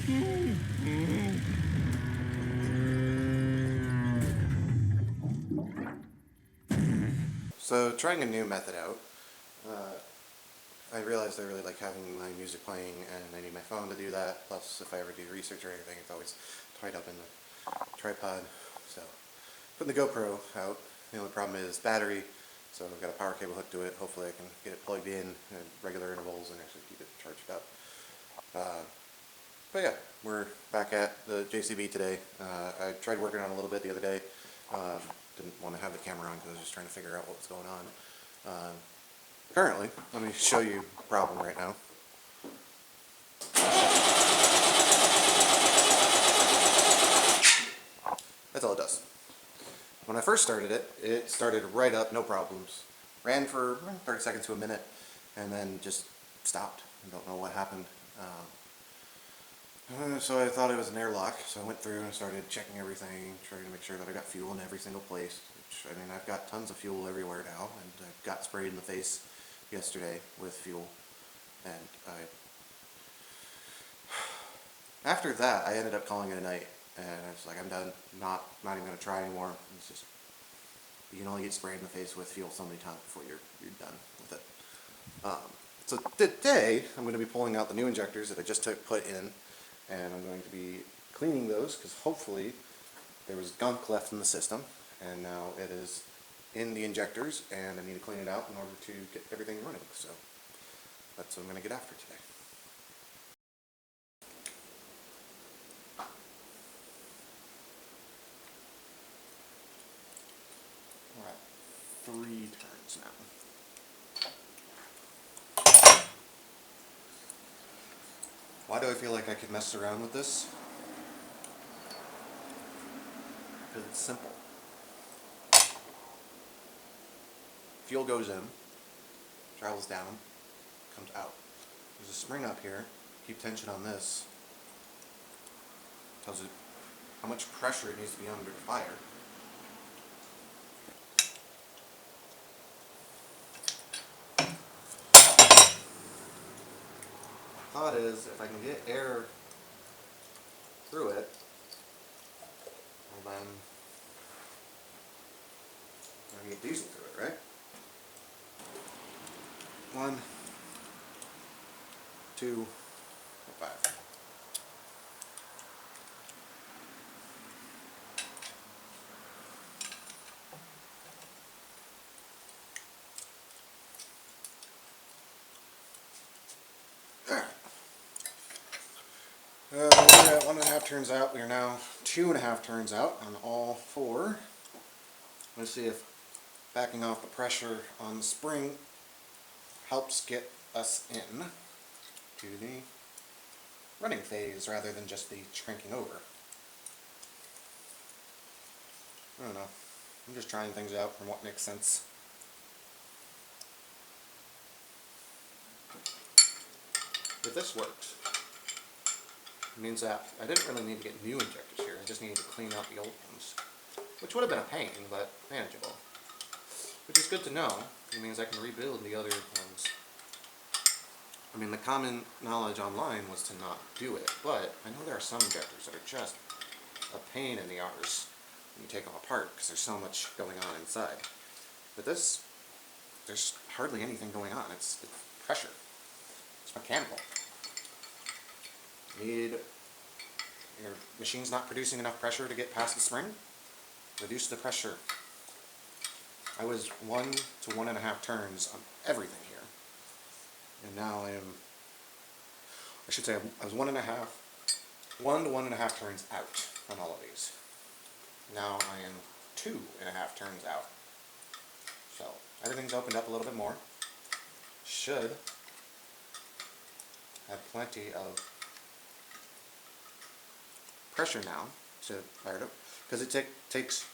So, trying a new method out, I realized I really like having my music playing, and I need my phone to do that. Plus, if I ever do research or anything, it's always tied up in the tripod. So, putting the GoPro out. The only problem is battery, so I've got a power cable hooked to it. Hopefully I can get it plugged in at regular intervals and actually keep it charged up. But yeah, we're back at the JCB today. I tried working on it a little bit the other day. Didn't want to have the camera on because I was just trying to figure out what was going on. Currently, let me show you the problem right now. That's all it does. When I first started it, it started right up, no problems. Ran for 30 seconds to a minute, and then just stopped. I don't know what happened. So I thought it was an airlock, so I went through and started checking everything, trying to make sure that I got fuel in every single place. Which, I mean, I've got tons of fuel everywhere now, and I got sprayed in the face yesterday with fuel. And after that, I ended up calling it a night, and I was like, I'm done. Not even going to try anymore. It's just, you can only get sprayed in the face with fuel so many times before you're done with it. So today, I'm going to be pulling out the new injectors that I just put in, and I'm going to be cleaning those because hopefully there was gunk left in the system, and now it is in the injectors, and I need to clean it out in order to get everything running. So that's what I'm going to get after today. We're at 3 turns now. Why do I feel like I could mess around with this? Because it's simple. Fuel goes in, travels down, comes out. There's a spring up here. Keep tension on this. Tells it how much pressure it needs to be under the fire. Thought is, if I can get air through it, well then I can get diesel through it, right? 1, 2, 5. We're at 1.5 turns out. We are now 2.5 turns out on all 4. Let's see if backing off the pressure on the spring helps get us in to the running phase rather than just the shrinking over. I don't know. I'm just trying things out from what makes sense. If this works, it means that I didn't really need to get new injectors here. I just needed to clean out the old ones, which would have been a pain, but manageable. Which is good to know. It means I can rebuild the other ones. I mean, the common knowledge online was to not do it, but I know there are some injectors that are just a pain in the arse when you take them apart because there's so much going on inside. But this, there's hardly anything going on. It's pressure. It's mechanical. Your machine's not producing enough pressure to get past the spring. Reduce the pressure. I was 1 to 1.5 turns on everything here. And now I was 1 to 1.5 turns out on all of these. Now I am 2.5 turns out. So everything's opened up a little bit more. Should have plenty of pressure now to fire it up, because it takes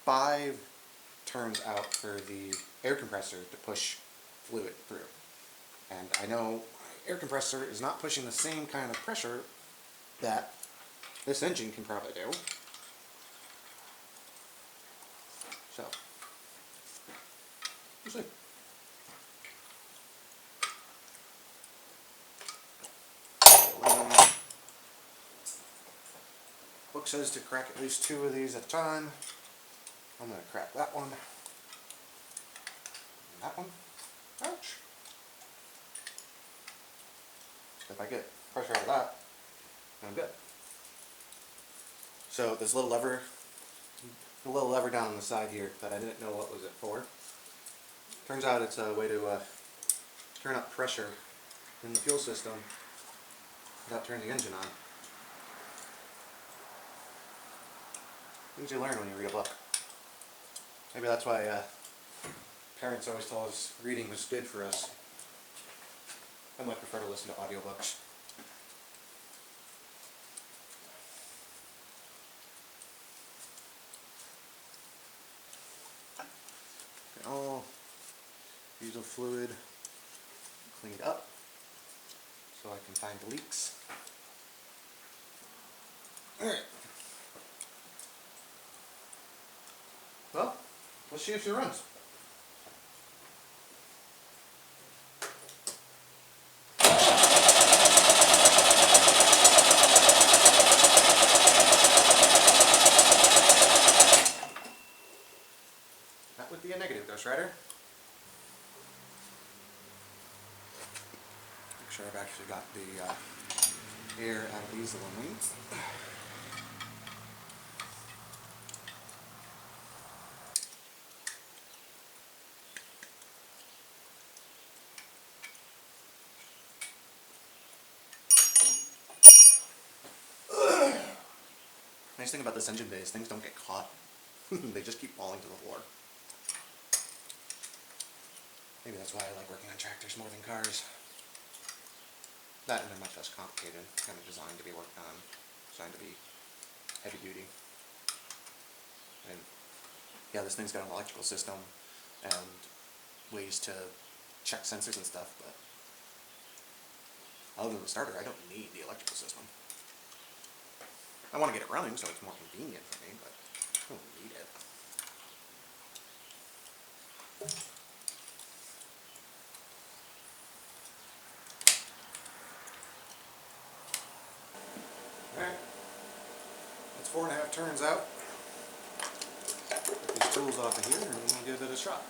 5 turns out for the air compressor to push fluid through. And I know air compressor is not pushing the same kind of pressure that this engine can probably do. So, we'll see. book says to crack at least 2 of these at a time. I'm going to crack that one. And that one. Ouch. If I get pressure out of that, I'm good. So this little lever, down on the side here that I didn't know what was it for. Turns out it's a way to turn up pressure in the fuel system without turning the engine on. Things you learn when you read a book. Maybe that's why parents always told us reading was good for us. I might prefer to listen to audiobooks. Get all diesel fluid cleaned up so I can find the leaks. Alright. Well, let's see if she runs. That would be a negative, Ghost Rider. Make sure I've actually got the air out of these little wings. Nice thing about this engine bay is things don't get caught. They just keep falling to the floor. Maybe that's why I like working on tractors more than cars. That and they're much less complicated. Kind of designed to be worked on. Designed to be heavy duty. And yeah, this thing's got an electrical system and ways to check sensors and stuff, but other than the starter, I don't need the electrical system. I want to get it running so it's more convenient for me, but I don't need it. Alright, that's 4.5 turns out. Get these tools off of here and we'll give it a shot.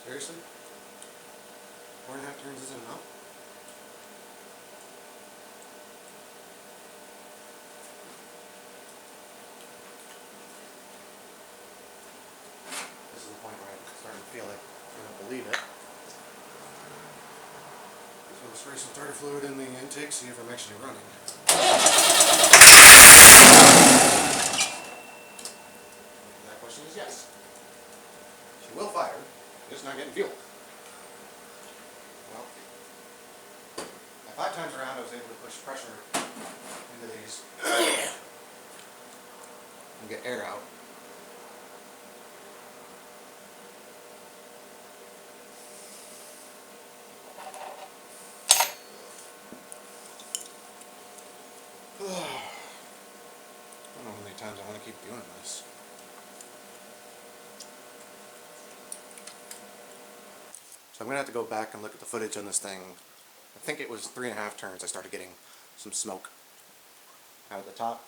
Seriously? 4.5 turns isn't enough? This is the point where I'm starting to feel like I don't believe it. So let's spray some starter fluid in the intake, see if I'm actually running. That question is yes. She will fire, just not getting fuel. Well, at 5 times around I was able to push pressure into these and get air out. I don't know how many times I want to keep doing this. So I'm going to have to go back and look at the footage on this thing. I think it was 3.5 turns I started getting some smoke out of the top.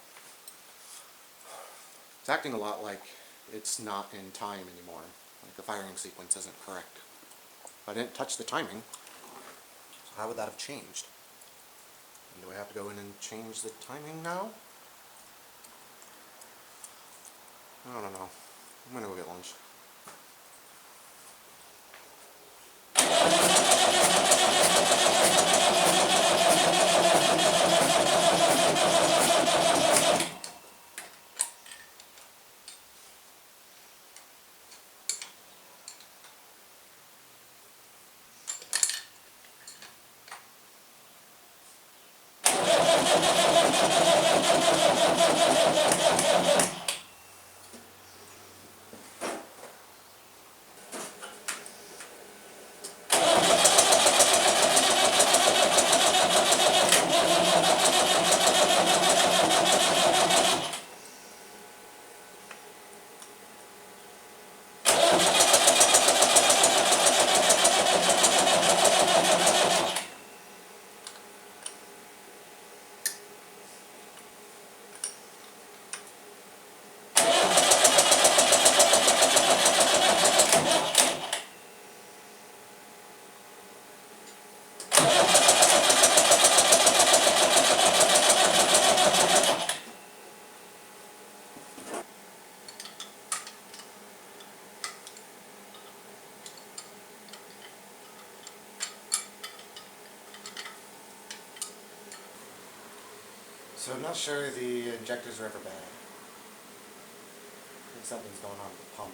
It's acting a lot like it's not in time anymore. Like the firing sequence isn't correct. I didn't touch the timing, so how would that have changed? And do I have to go in and change the timing now? I don't know. I'm going to go get lunch. So I'm not sure the injectors are ever bad. I think something's going on with the pump.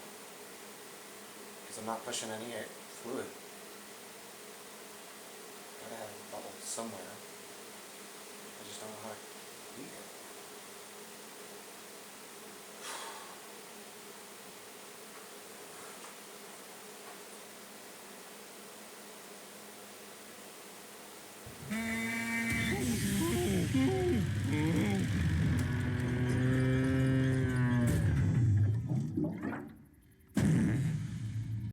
Because I'm not pushing any fluid. Gotta have a bubble somewhere. I just don't know how to leak it.